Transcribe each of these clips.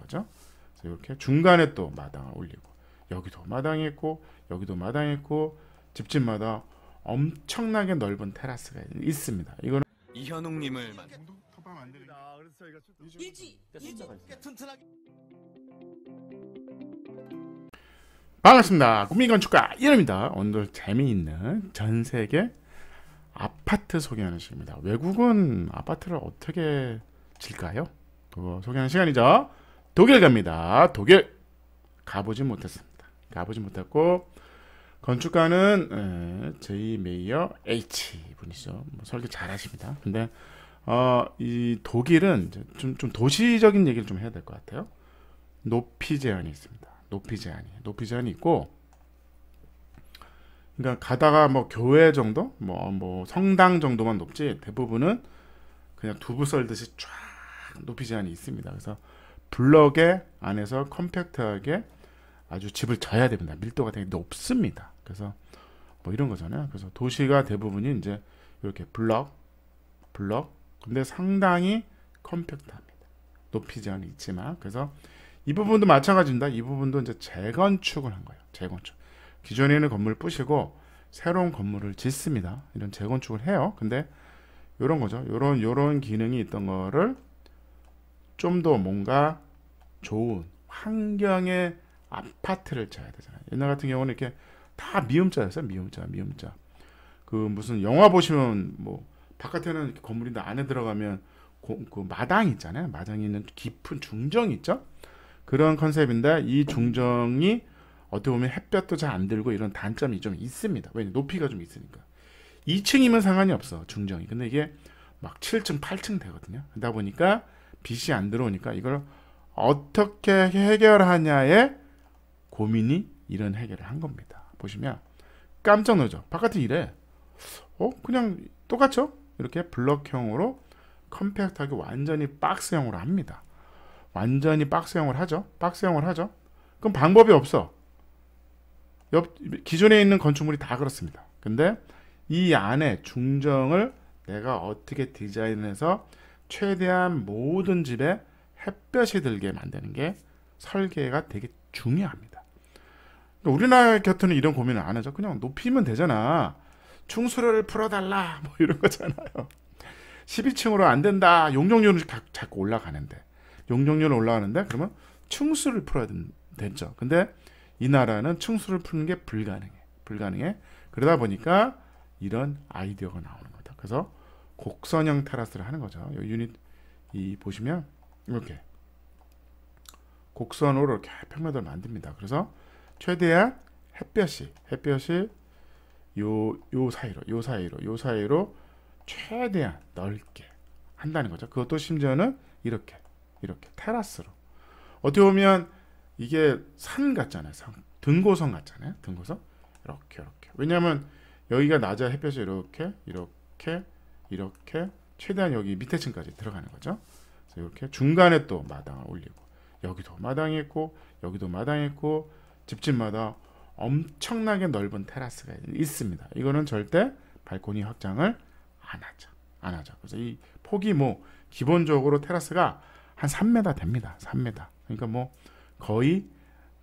거죠. 그래서 이렇게 중간에 또 마당을 올리고 여기도 마당이 있고 여기도 마당이 있고 집집마다 엄청나게 넓은 테라스가 있습니다. 이거는 이현웅님을 만. 반갑습니다. 국민건축가 이름입니다. 오늘 재미있는 전세계 아파트 소개하는 시간입니다. 외국은 아파트를 어떻게 질까요? 그거 소개하는 시간이죠. 독일 갑니다. 독일 가보지 못했습니다. 가보지 못했고 건축가는 제이 메이어 H 분이죠. 뭐 설계 잘하십니다. 근데 이 독일은 좀 도시적인 얘기를 좀 해야 될 것 같아요. 높이 제한이 있습니다. 높이 제한이 있고, 그러니까 가다가 뭐 교회 정도, 뭐 성당 정도만 높지 대부분은 그냥 두부 썰듯이 쫙 높이 제한이 있습니다. 그래서 블럭의 안에서 컴팩트하게 아주 집을 져야 됩니다. 밀도가 되게 높습니다. 그래서 뭐 이런 거잖아요. 그래서 도시가 대부분이 이제 이렇게 블럭, 근데 상당히 컴팩트합니다. 높이 제한이 있지만, 그래서 이 부분도 마찬가지입니다. 이 부분도 이제 재건축을 한 거예요. 재건축. 기존에 있는 건물을 부시고 새로운 건물을 짓습니다. 이런 재건축을 해요. 근데 이런 거죠. 요런 기능이 있던 거를 좀 더 뭔가 좋은 환경의 아파트를 지어야 되잖아요. 옛날 같은 경우는 이렇게 다 미음자였어요. 미음자. 그 무슨 영화 보시면 뭐 바깥에는 이렇게 건물인데 안에 들어가면 그 마당 있잖아요. 마당이 있는 깊은 중정이 있죠. 그런 컨셉인데 이 중정이 어떻게 보면 햇볕도 잘 안 들고 이런 단점이 좀 있습니다. 왜냐 높이가 좀 있으니까. 2층이면 상관이 없어 중정이. 근데 이게 막 7층, 8층 되거든요. 그러다 보니까 빛이 안 들어오니까 이걸 어떻게 해결하냐에 고민이 이런 해결을 한 겁니다. 보시면 깜짝 놀죠. 바깥에 이래. 그냥 똑같죠? 이렇게 블럭형으로 컴팩트하게 완전히 박스형으로 합니다. 완전히 박스형을 하죠. 그럼 방법이 없어. 기존에 있는 건축물이 다 그렇습니다. 근데 이 안에 중정을 내가 어떻게 디자인해서 최대한 모든 집에 햇볕이 들게 만드는 게 설계가 되게 중요합니다. 우리나라 곁에는 이런 고민을 안 하죠. 그냥 높이면 되잖아. 충수를 풀어달라 뭐 이런 거잖아요. 12층으로 안 된다. 용적률은 자꾸 올라가는데 그러면 충수를 풀어야 되죠. 근데 이 나라는 충수를 푸는 게 불가능해. 그러다 보니까 이런 아이디어가 나오는 거다. 그래서 곡선형 테라스를 하는 거죠. 이 유닛 보시면 이렇게 곡선으로 이렇게 평면을 만듭니다. 그래서 최대한 햇볕이 요 사이로 최대한 넓게 한다는 거죠. 그것도 심지어는 이렇게 테라스로. 어떻게 보면 이게 산 같잖아요. 등고선 같잖아요. 등고선 이렇게. 왜냐하면 여기가 낮아 햇볕이 이렇게 최대한 여기 밑에 층까지 들어가는 거죠. 그래서 이렇게 중간에 또 마당을 올리고 여기도 마당이 있고 여기도 마당이 있고 집집마다 엄청나게 넓은 테라스가 있습니다. 이거는 절대 발코니 확장을 안 하죠. 그래서 이 폭이 뭐 기본적으로 테라스가 한 3m 됩니다. 3m. 그러니까 뭐 거의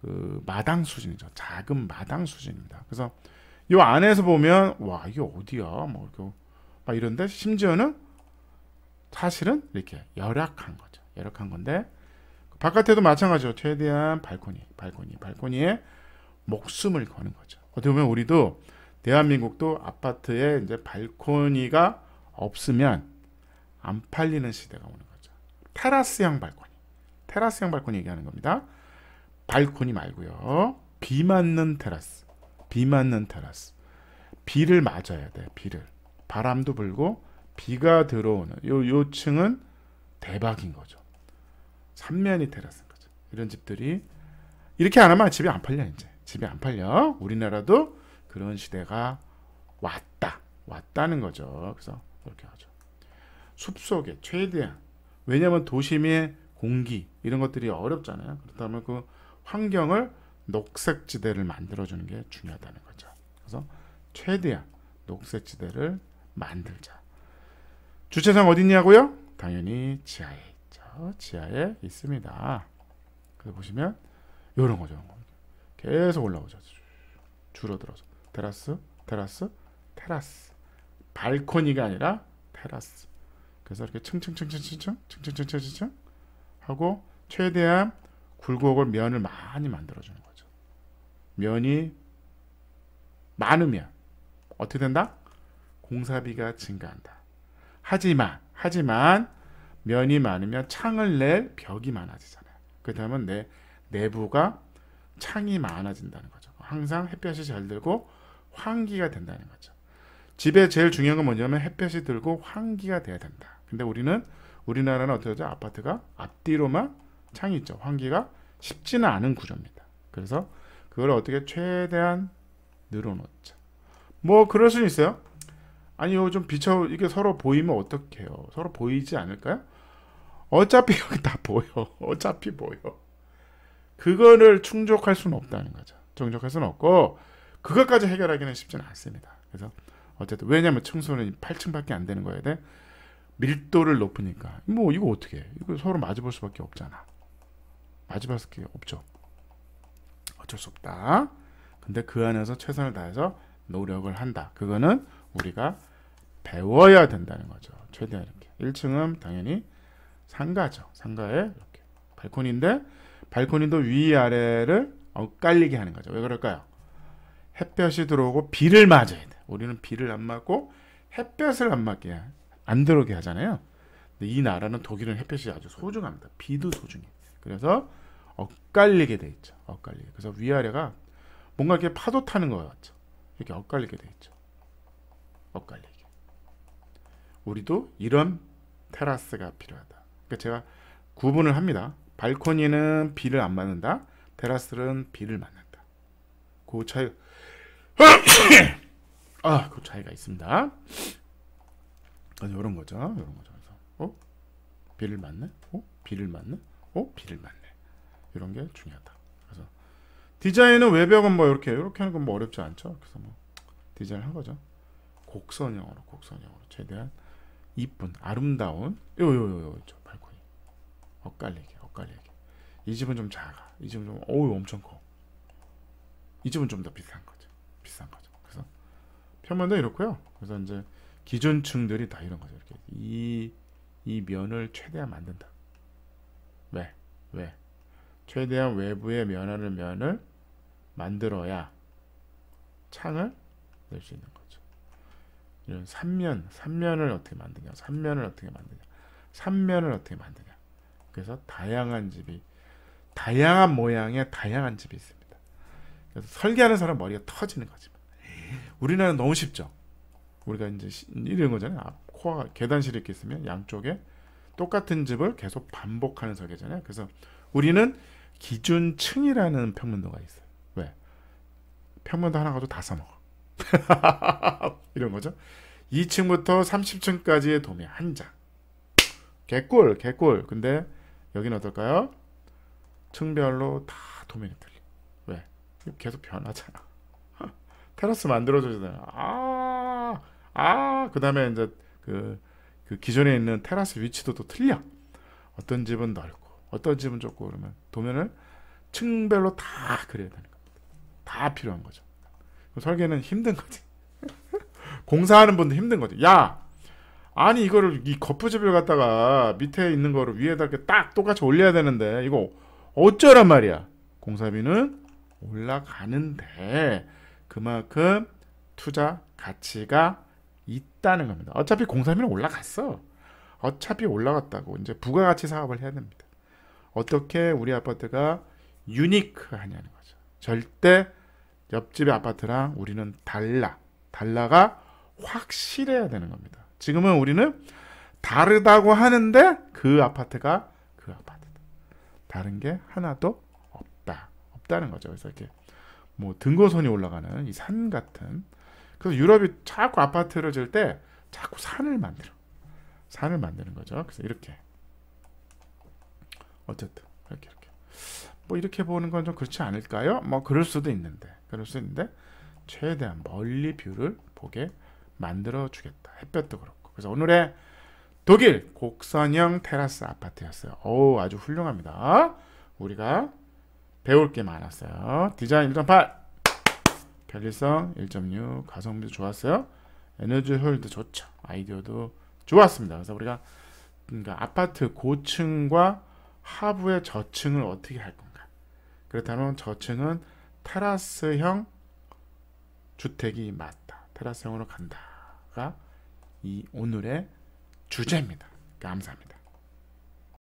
그 마당 수준이죠. 작은 마당 수준입니다. 그래서 이 안에서 보면 와 이게 어디야? 뭐 이렇게 막 이런데 심지어는 사실은 이렇게 열악한 거죠. 열악한 건데 바깥에도 마찬가지로 최대한 발코니에 목숨을 거는 거죠. 어떻게 보면 우리도 대한민국도 아파트에 이제 발코니가 없으면 안 팔리는 시대가 오는 거죠. 테라스형 발코니 얘기하는 겁니다. 발코니 말고요. 비 맞는 테라스. 비를 맞아야 돼. 바람도 불고 비가 들어오는 요 층은 대박인 거죠. 3면이 테라스인 거죠. 이런 집들이 이렇게 안 하면 집이 안 팔려. 이제 집이 안 팔려. 우리나라도 그런 시대가 왔다는 거죠. 그래서 이렇게 하죠. 숲속에 최대한, 왜냐하면 도심의 공기 이런 것들이 어렵잖아요. 그렇다면 그 환경을 녹색지대를 만들어주는 게 중요하다는 거죠. 그래서 최대한 녹색지대를 만들자. 주차장 어디 있냐고요? 당연히 지하에 있죠. 지하에 있습니다. 그래서 보시면 이런 거죠. 계속 올라오죠. 줄어들어서 테라스, 테라스, 테라스. 발코니가 아니라 테라스. 그래서 이렇게 층층층층층층 하고 최대한 굴곡을 면을 많이 만들어주는 거죠. 면이 많으면 어떻게 된다? 공사비가 증가한다. 하지만 면이 많으면 창을 낼 벽이 많아지잖아요. 그렇다면 내 내부가 창이 많아진다는 거죠. 항상 햇볕이 잘 들고 환기가 된다는 거죠. 집에 제일 중요한 건 뭐냐면 햇볕이 들고 환기가 돼야 된다. 근데 우리나라는 어떻게 하죠? 아파트가 앞뒤로만 창이 있죠. 환기가 쉽지는 않은 구조입니다. 그래서 그걸 어떻게 최대한 늘어놓자. 뭐 그럴 수는 있어요. 아니 좀 비춰 이게 서로 보이면 어떡해요? 서로 보이지 않을까요? 어차피 여기 다 보여. 어차피 보여. 그거를 충족할 수는 없다는 거죠. 충족할 수는 없고 그것까지 해결하기는 쉽지는 않습니다. 그래서 어쨌든 왜냐하면 층수는 8층밖에 안 되는 거야 돼. 밀도를 높으니까 뭐 이거 어떻게 해? 이거 서로 마주볼 수밖에 없잖아. 마주볼 수밖에 없죠. 어쩔 수 없다. 근데 그 안에서 최선을 다해서 노력을 한다. 그거는 우리가 배워야 된다는 거죠. 최대한 이렇게 1층은 당연히 상가죠. 상가에 이렇게 발코니인데 발코니도 위아래를 엇갈리게 하는 거죠. 왜 그럴까요? 햇볕이 들어오고 비를 맞아야 돼. 우리는 비를 안 맞고 햇볕을 안 맞게 안 들어오게 하잖아요. 근데 이 나라는 독일은 햇볕이 아주 소중합니다. 비도 소중해. 그래서 엇갈리게 돼 있죠. 엇갈리게. 그래서 위아래가 뭔가 이렇게 파도 타는 것 같죠. 이렇게 엇갈리게 돼 있죠. 엇갈리게. 우리도 이런 테라스가 필요하다. 그러니까 제가 구분을 합니다. 발코니는 비를 안 맞는다. 테라스는 비를 맞는다. 그 차이 그 차이가 있습니다. 이런 거죠. 이런 거죠. 그래서 비를 맞네. 비를 맞네. 비를 맞네. 이런 게 중요하다. 그래서 디자인은 외벽은 뭐 이렇게 하는 건 뭐 어렵지 않죠. 그래서 뭐 디자인을 한 거죠. 곡선형으로 최대한 이쁜 아름다운 저 발코니 엇갈리게. 이 집은 좀 작아. 이 집은 좀 엄청 커. 이 집은 좀 더 비싼 거죠. 그래서 평면도 이렇고요. 그래서 이제 기존층들이 다 이런 거죠. 이렇게 이 면을 최대한 만든다. 왜? 최대한 외부의 면을 만들어야 창을 낼 수 있는 거죠. 이런 삼면을 어떻게 만드냐. 삼면을 어떻게 만드냐. 그래서 다양한 모양의 다양한 집이 있습니다. 그래서 설계하는 사람 머리가 터지는 거지. 우리나라는 너무 쉽죠. 우리가 이제 이런 거잖아요. 코어가 계단실이 이렇게 있으면 양쪽에 똑같은 집을 계속 반복하는 설계잖아요. 그래서 우리는 기준층이라는 평면도가 있어요. 왜? 평면도 하나 가지고 다 써먹어. 이런 거죠. 2층부터 30층까지의 도면 한 장. 개꿀. 근데 여기는 어떨까요? 층별로 다 도면이 틀려. 왜? 계속 변하잖아. 테라스 만들어주잖아요. 그 다음에 이제 그 기존에 있는 테라스 위치도 또 틀려. 어떤 집은 넓고, 어떤 집은 좁고, 그러면 도면을 층별로 다 그려야 되는 겁니다. 다 필요한 거죠. 설계는 힘든 거지. 공사하는 분도 힘든 거지. 아니 이거를 이 거푸집을 갖다가 밑에 있는 거를 위에다 이렇게 딱 똑같이 올려야 되는데 이거 어쩌란 말이야. 공사비는 올라가는데 그만큼 투자 가치가 있다는 겁니다. 어차피 공사비는 올라갔어. 어차피 올라갔다고 이제 부가가치 사업을 해야 됩니다. 어떻게 우리 아파트가 유니크하냐는 거죠. 절대 옆집의 아파트랑 우리는 달라가 확실해야 되는 겁니다. 지금은 우리는 다르다고 하는데 그 아파트가 그 아파트다. 다른 게 하나도 없다는 거죠. 그래서 이렇게 뭐 등고선이 올라가는 이 산 같은. 그래서 유럽이 자꾸 아파트를 지을 때 자꾸 산을 만드는 거죠. 그래서 이렇게 어쨌든 이렇게 뭐 이렇게 보는 건 좀 그렇지 않을까요? 뭐 그럴 수도 있는데 최대한 멀리 뷰를 보게 만들어 주겠다. 햇볕도 그렇고. 그래서 오늘의 독일 곡선형 테라스 아파트였어요. 아주 훌륭합니다. 우리가 배울 게 많았어요. 디자인 1.8, 편리성 1.6, 가성비도 좋았어요. 에너지 효율도 좋죠. 아이디어도 좋았습니다. 그래서 우리가 그러니까 아파트 고층과 하부의 저층을 어떻게 할 건가? 그렇다면 저층은 테라스형 주택이 맞다. 테라스형으로 간다가 이 오늘의 주제입니다. 감사합니다.